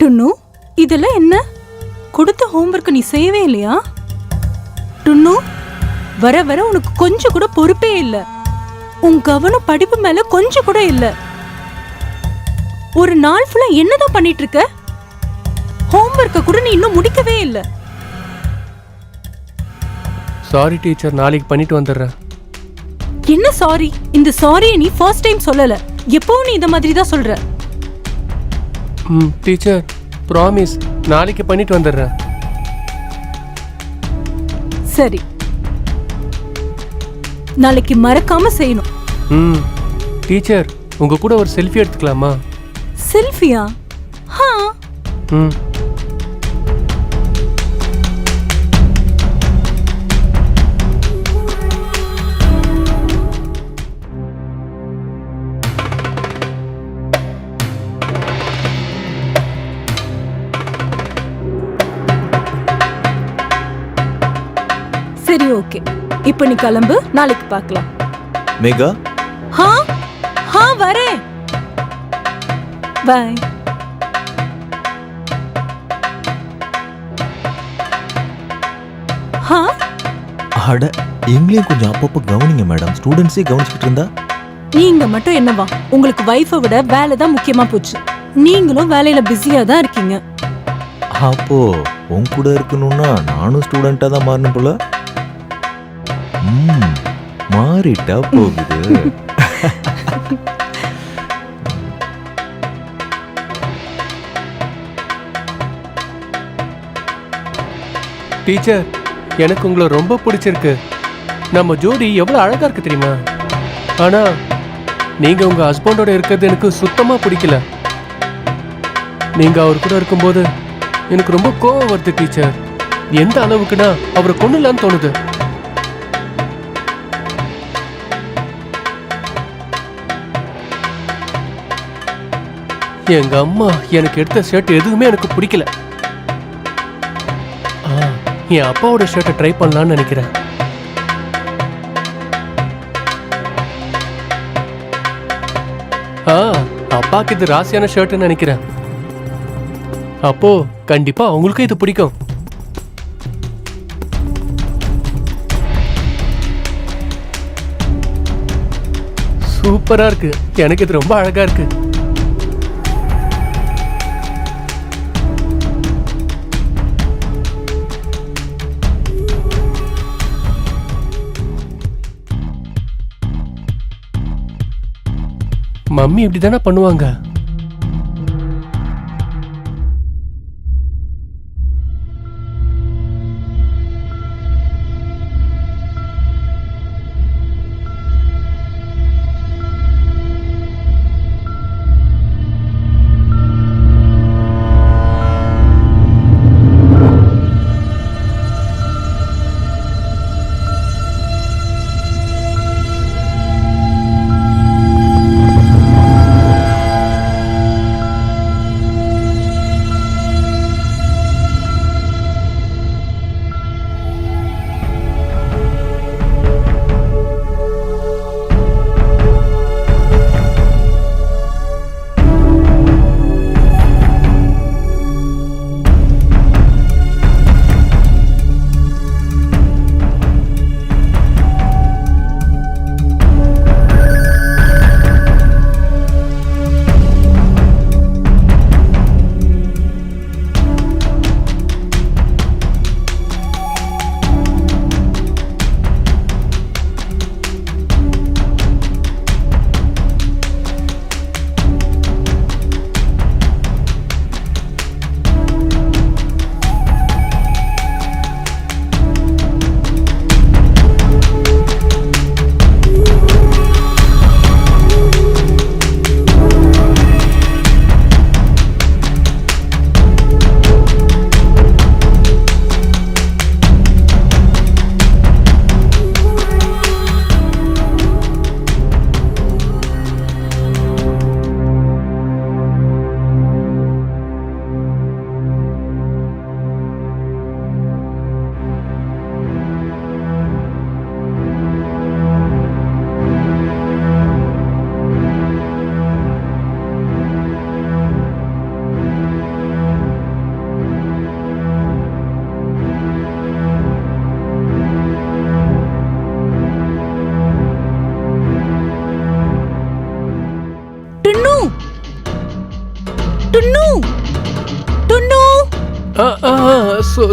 டுன்னு, இதெல்லாம் என்ன? கொடுத்த ஹோம்வொர்க் நீ செய்யவே இல்லையா? டுன்னு, வர வர உனக்கு கொஞ்சம் கூட பொறுப்பே இல்ல. உன் கவனம் படிப்பு மேல கொஞ்சம் கூட இல்ல. ஒரு நாள் ஃபுல்லா என்னதான் பண்ணிட்டு இருக்க? ஹோம்வொர்க்க கூட நீ இன்னும் முடிக்கவே இல்ல. சாரி டீச்சர், நாளைக்கு பண்ணிட்டு வந்துடுறேன். என்ன சாரி? இந்த சாரியை நீ ஃபர்ஸ்ட் டைம் சொல்லல. எப்பவும் நீ இந்த மாதிரி தான் சொல்ற. டீச்சர், ப்ராமிஸ், நாளைக்கு பண்ணிட்டு வந்துடுறேன். சரி, நாளைக்கு மறக்காம செய்யணும். டீச்சர், உங்க கூட ஒரு செல்ஃபி எடுத்துக்கலாமா? செல்ஃபியா? ஹா. சரி, ஓகே. இப்போ நீ கிளம்பு, நாளைக்கு பார்க்கலாம். மேகா? ஹா ஹா, வரேன். பை. ஹா, அட, எங்களையும் கொஞ்சம் அப்பப்போ கவனிங்க மேடம். ஸ்டூடெண்ட்ஸே கவனிச்சுட்டு இருந்தா நீங்க மட்டும் என்னவா? உங்களுக்கு வைஃபை விட வேலை தான் முக்கியமா போச்சு. நீங்களும் வேலையில பிஸியா தான் இருக்கீங்க. அப்போ உன் கூட இருக்கணும்னா நானும் ஸ்டூடெண்டா தான் மாறணும் போல. மாறிட்டா போகுது. டீச்சர், எனக்கு உங்களை ரொம்ப பிடிச்சிருக்கு. நம்ம ஜோடி எவ்வளவு அழகா இருக்கு தெரியுமா? ஆனா நீங்க உங்க ஹஸ்பண்டோட இருக்கிறது எனக்கு சுத்தமா பிடிக்கல. நீங்க அவர் கூட இருக்கும்போது எனக்கு ரொம்ப கோவம் வருது டீச்சர். எந்த அளவுக்குன்னா அவரை கொன்னுலான்னு தோணுது. எங்க அம்மா எனக்கு எடுத்த ஷர்ட் எதுவுமே எனக்கு பிடிக்கல. என் அப்பாவோட ஷர்ட்டை ட்ரை பண்ணலான்னு நினைக்கிறேன். அப்பாக்கு இது ராசியான ஷர்ட்னு நினைக்கிறேன். அப்போ கண்டிப்பா அவங்களுக்கும் இது பிடிக்கும். சூப்பரா இருக்கு. எனக்கு இது ரொம்ப அழகா இருக்கு. மம்மி இப்படிதானே பண்ணுவாங்க.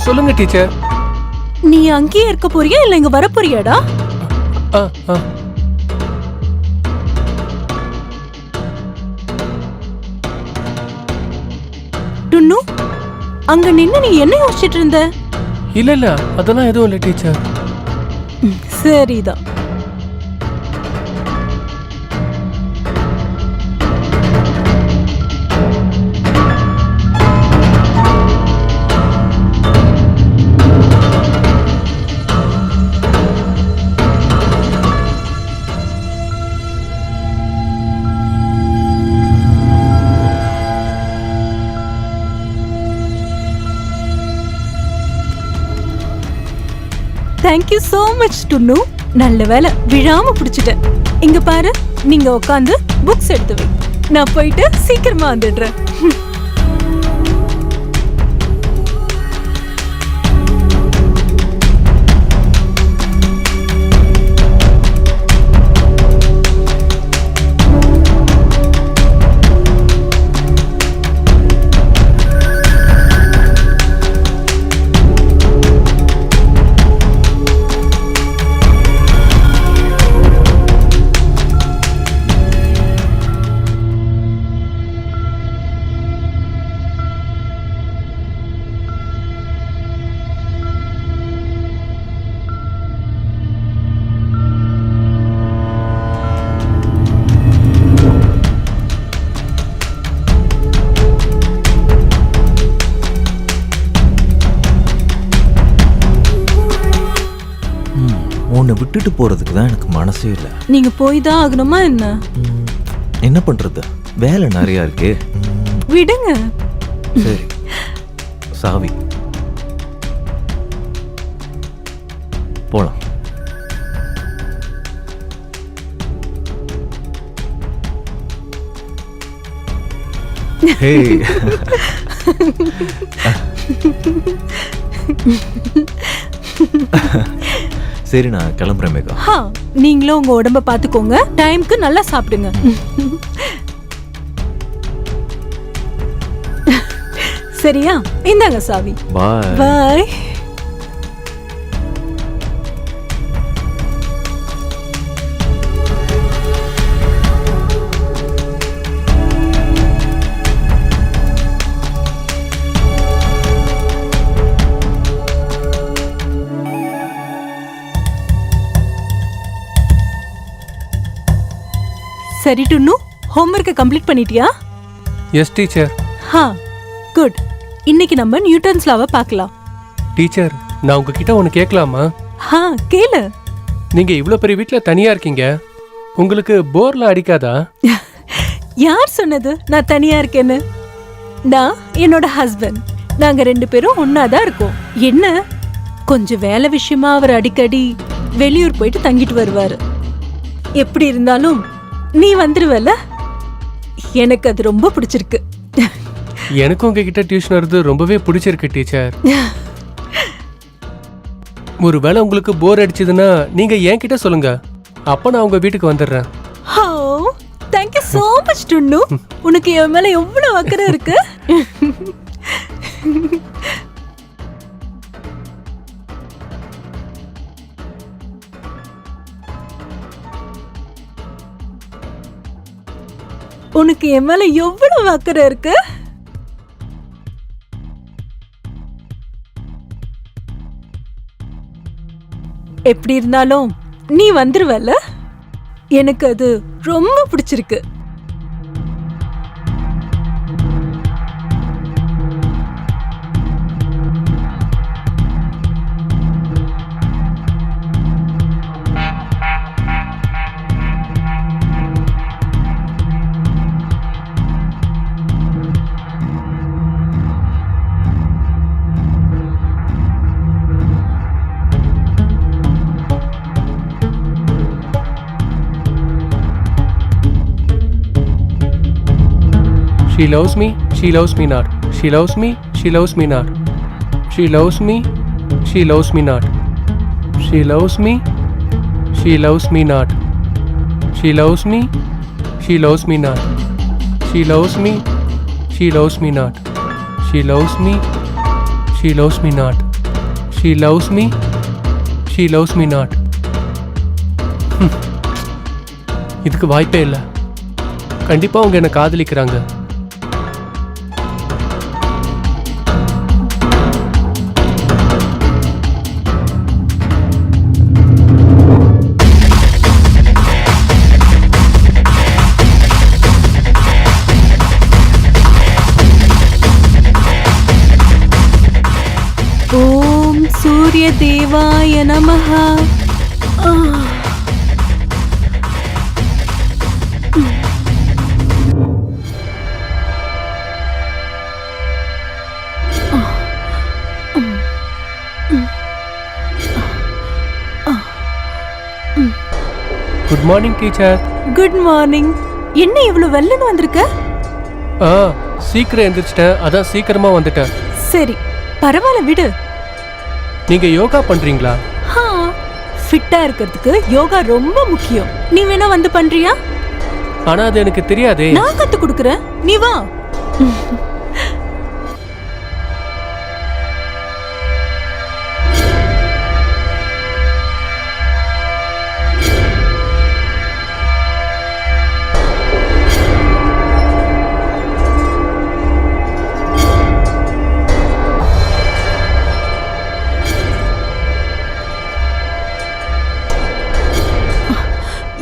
சொல்லுங்க டீச்சர். நீ அங்கேயே இருக்க போறியா இல்ல இங்க வர போறியாடா? ஆ ஆ டுன்னு, அங்க நின்னு நீ என்ன யோசிச்சுட்டு இருந்த? இல்ல இல்ல அதெல்லாம் எதுவும் இல்லை டீச்சர். சரிதான். தேங்க்யூ சோ மச் டுன்னு. நல்ல வேலை விழாம பிடிச்சிட்டேன். இங்க பாரு, நீங்க உட்காந்து புக்ஸ் எடுத்து வை. நான் போயிட்டு சீக்கிரமா வந்துடுறேன். உன்னை விட்டுட்டு போறதுக்கு தான் எனக்கு மனசே இல்லை. நீங்க போய் தான் ஆகணுமா என்ன? என்ன பண்றது, வேலை நிறைய இருக்கு. விடுங்க. சரி, சாவி போலாம். Hey. சரி, நான் கிளம்புறேன் மேகா. நீங்களும் உங்க உடம்ப பாத்துக்கோங்க. டைம்க்கு நல்லா சாப்பிடுங்க. சரியா? இந்தாங்க சாவி. பாய். பாய். சரி டுன்னு, ஹோம்வொர்க்கை கம்ப்ளீட் பண்ணிட்டியா? Yes teacher. குட். இன்னைக்கு நம்ம நியூட்டன்ஸ் லாவை பார்க்கலாம். டீச்சர், நான் உங்ககிட்ட ஒன்று கேட்கலாமா? கேளு. நீங்க இவ்வளோ பெரிய வீட்டில் தனியா இருக்கீங்க, உங்களுக்கு போர்லாம் அடிக்காதா? யார் சொன்னது நான் தனியா இருக்கேன்னு? நான் என்னோட ஹஸ்பண்ட், நாங்க 2 பேரும் ஒன்னாதான் இருக்கோம். என்ன, கொஞ்சம் வேலை விஷயமா அவர் அடிக்கடி வெளியூர் போயிட்டு தங்கிட்டு வருவாரு. எப்படி இருந்தாலும் நீ வந்துருவல, எனக்கு அது ரொம்ப பிடிச்சிருக்கு. எனக்கு உங்ககிட்ட டியூஷன் வருது ரொம்பவே பிடிச்சிருக்கு டீச்சர். ஒருவேளை உங்களுக்கு போர் அடிச்சதுன்னா நீங்க என்கிட்ட சொல்லுங்க, அப்ப நான் உங்க வீட்டுக்கு வந்துடுறேன். Thank you so much டுன்னு. உனக்கு என் மேல எவ்வளவு அக்கறை இருக்கு. உனக்கு என் மேல எவ்வளவு அக்கறை இருக்கு. எப்படி இருந்தாலும் நீ வந்துருவல, எனக்கு அது ரொம்ப பிடிச்சிருக்கு. She loves me, she loves me not. She loves me, she loves me not. She loves me, she loves me not. She loves me, she loves me not. She loves me, she loves me not. She loves me, she loves me not. She loves me, she loves me not. She loves me. She loves me not. இதுக்கு வாய்ப்பே இல்லை. கண்டிப்பாக அவங்க என்னை காதலிக்கிறாங்க. ஓம் சூரிய தேவாய நமஹ. Good morning teacher. Good morning. என்ன இவ்வளவு வெள்ளன்னு வந்திருக்க? சீக்கிரம் எந்திரிச்சிட்டேன், அதான் சீக்கிரமா வந்துட்டேன். சரி பரவாயில்ல விடு. நீங்க யோகா பண்றீங்களா? ஃபிட்டா இருக்கிறதுக்கு யோகா ரொம்ப முக்கியம். நீ வேணா வந்து பண்றியா? ஆனா அது எனக்கு தெரியாதே. நான் கத்து கொடுக்கறேன், நீ வா.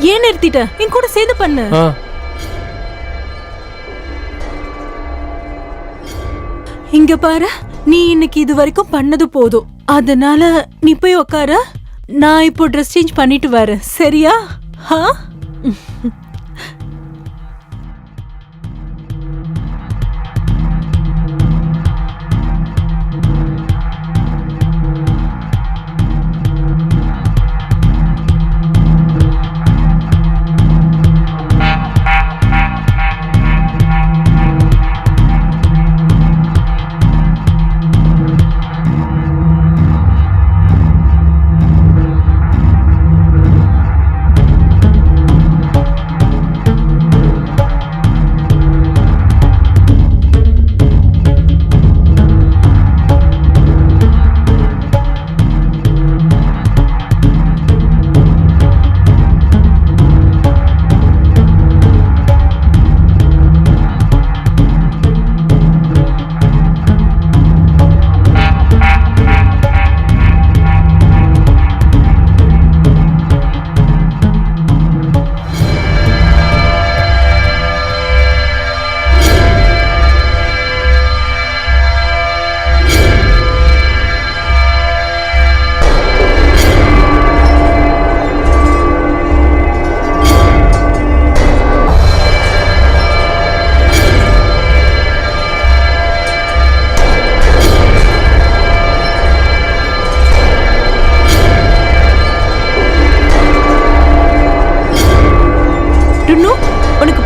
ஏன் நிறுத்திட்ட? என் கூட சேர்ந்து பண்ணு. இங்க பாரு, நீ இன்னைக்கு இது வரைக்கும் பண்ணது போதும். அதனால நீ போய் உட்காரு. நான் இப்போ ட்ரெஸ் சேஞ்ச் பண்ணிட்டு வரேன், சரியா?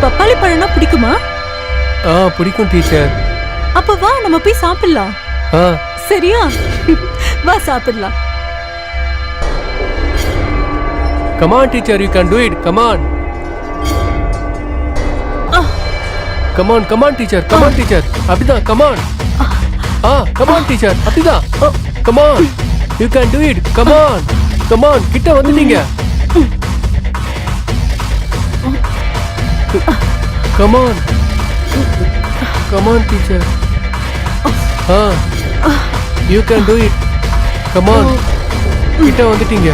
பப்பாளி பழம்னா பிடிக்குமா? பிடிக்கும் டீச்சர். அப்ப வா நம்ம போய் சாப்பிடலாம். சரியா? வா சாப்பிடலாம். Come on teacher, you can do it. Come on. Come on, come on teacher. Come on teacher. அப்படிதான். Come on. Come on teacher. அப்படிதான். Come on. You can do it. Come on. Come on. கிட்ட வந்துட்டீங்க. Come on. Come on teacher. You can do it. Come on. கிட்ட வந்துட்டீங்க.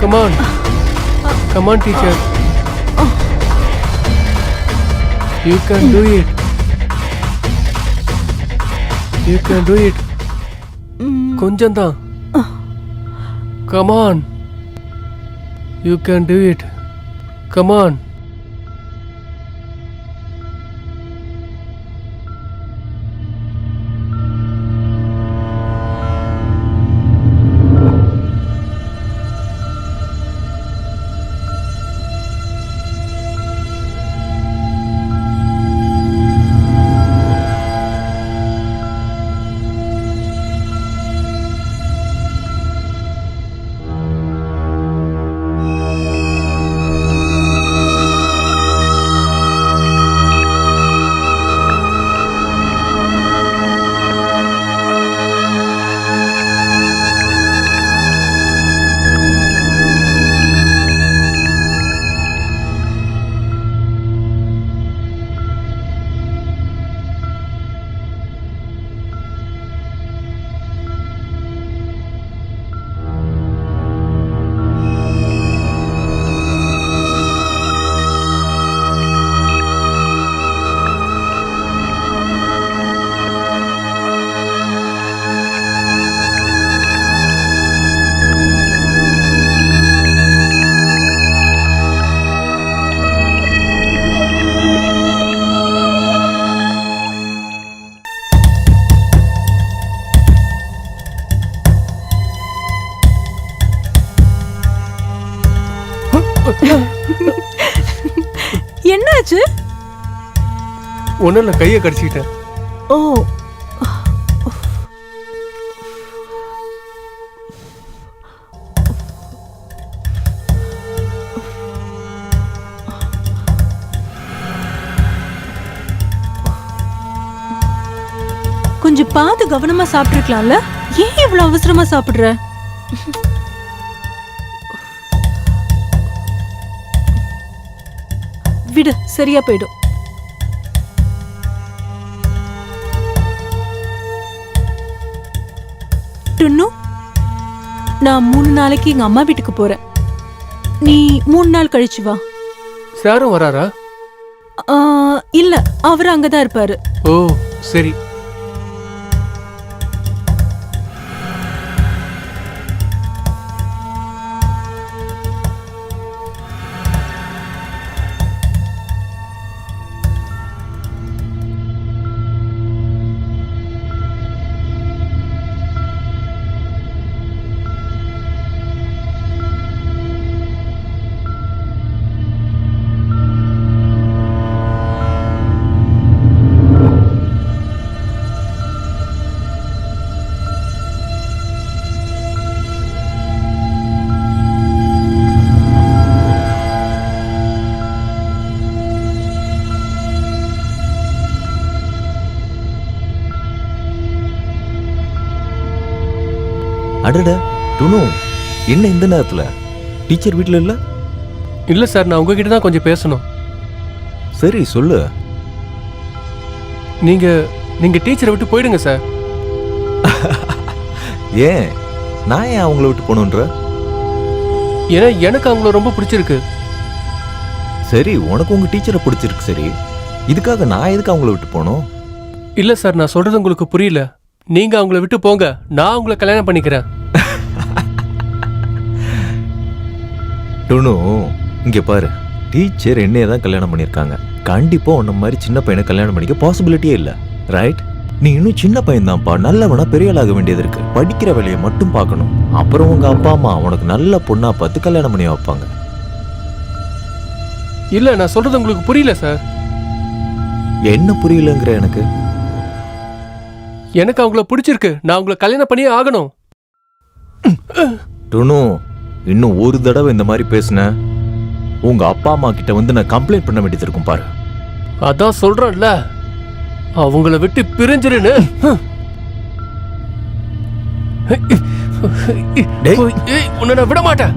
Come on. Come on teacher. You can do it. You can do it. கொஞ்சம் தான். Come on. You can do it. Come on. என்னாச்சு? ஒன்னும் இல்ல, கையை கடிச்சிக்கிட்டேன். ஓ, கொஞ்சம் பார்த்து கவனமா சாப்பிட்டுருக்கலாம்ல? ஏன் இவ்வளவு அவசரமா சாப்பிடுற? விடு, சரியா போயிடும். டுன்னு, நான் 3 நாளைக்கு எங்க அம்மா வீட்டுக்கு போறேன். நீ 3 நாள் கழிச்சு வா. சாரும் வராரா? இல்ல, அவர் அங்கதான் இருப்பாரு. ஓ சரி. அடடா டுனு, என்ன இந்த நேரத்துல? டீச்சர் வீட்டில் இல்ல? இல்ல சார், நான் உங்ககிட்ட தான் கொஞ்சம் பேசணும். சரி சொல்லு. நீங்க டீச்சரை விட்டு போயிடுங்க சார். ஏன் நான் ஏன் அவங்கள விட்டு போகணுன்ற? ஏன்னா எனக்கு அவங்கள ரொம்ப பிடிச்சிருக்கு. சரி, உனக்கு உங்க டீச்சரை பிடிச்சிருக்கு. சரி, இதுக்காக நான் எதுக்கு அவங்கள விட்டு போகணும்? இல்ல சார், நான் சொல்றது உங்களுக்கு புரியல. நீங்க அவங்கள விட்டு போங்க, நான் உங்களை கல்யாணம் பண்ணிக்கிறேன். டுனு, இங்க பாரு, டீச்சர் என்னைய தான் கல்யாணம் பண்ணியிருக்காங்க. கண்டிப்பா உன்ன மாதிரி சின்ன பையனை கல்யாணம் பண்ணிக்க பாசிபிலிட்டியே இல்லை, ரைட்? நீ இன்னும் சின்ன பையன் தான்ப்பா, நல்லவனா பெரிய ஆளாக வேண்டியது இருக்கு. படிக்கிற வேலையை மட்டும் பார்க்கணும். அப்புறம் உங்க அப்பா அம்மா உனக்கு நல்ல பொண்ணா பார்த்து கல்யாணம் பண்ணி வைப்பாங்க. இல்ல, நான் சொல்றது உங்களுக்கு புரியல சார். என்ன புரியலங்கிற? எனக்கு அவங்கள பிடிச்சிருக்கு. நான் அவங்கள கல்யாணம் பண்ணியே ஆகணும். டுனு, இன்னும் ஒரு தடவை இந்த மாதிரி பேசுன உங்க அப்பா அம்மா கிட்ட வந்து நான் கம்ப்ளைண்ட் பண்ண வேண்டியது இருக்கும் பாரு. அதான் சொல்றேன்ல, அவங்கள விட்டு பிரிஞ்சிருன்னு. உன்னை நான் விட மாட்டேன்.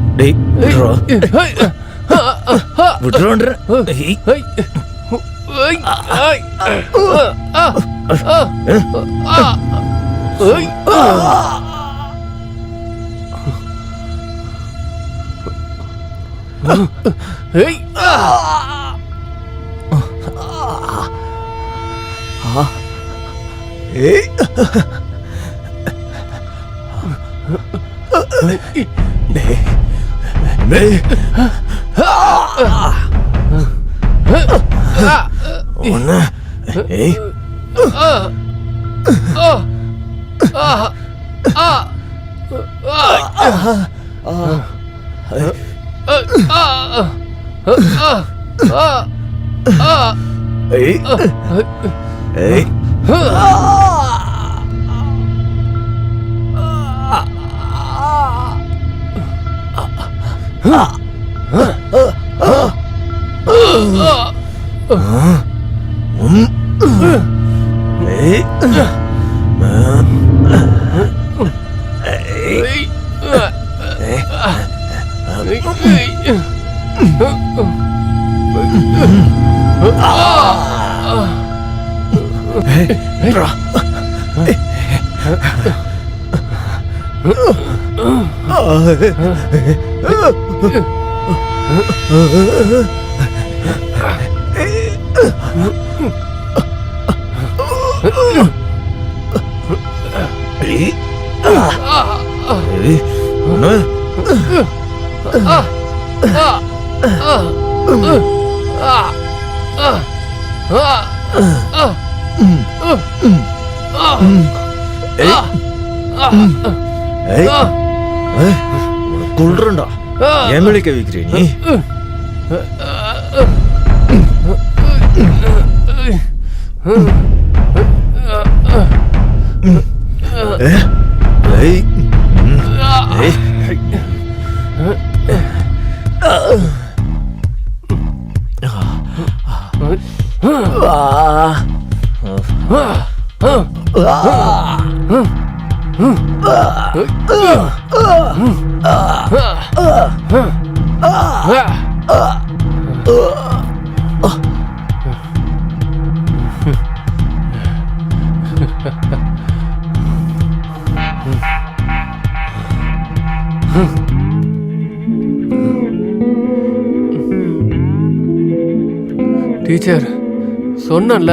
கொல்றா, என் மேலே கவிக்கிறீ நீ? ஏய். ஏய். டீச்சர், சொன்னல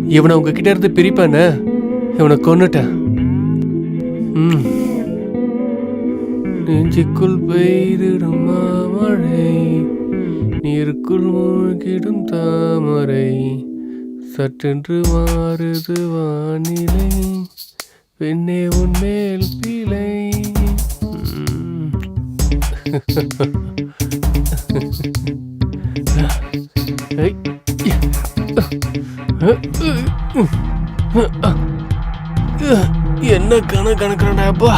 இவனை உங்ககிட்ட இருந்து பிரிப்பானு, இவனை கொன்னுட்டேன். நெஞ்சுக்குள் பெய்திடும் மாமழை, நீருக்குள் மூழ்கிடும் தாமரை, சற்றென்று மாறுது வானிலை, பெண்ணே உன்மேல் பிழை. என்ன கணக்கானப்பா.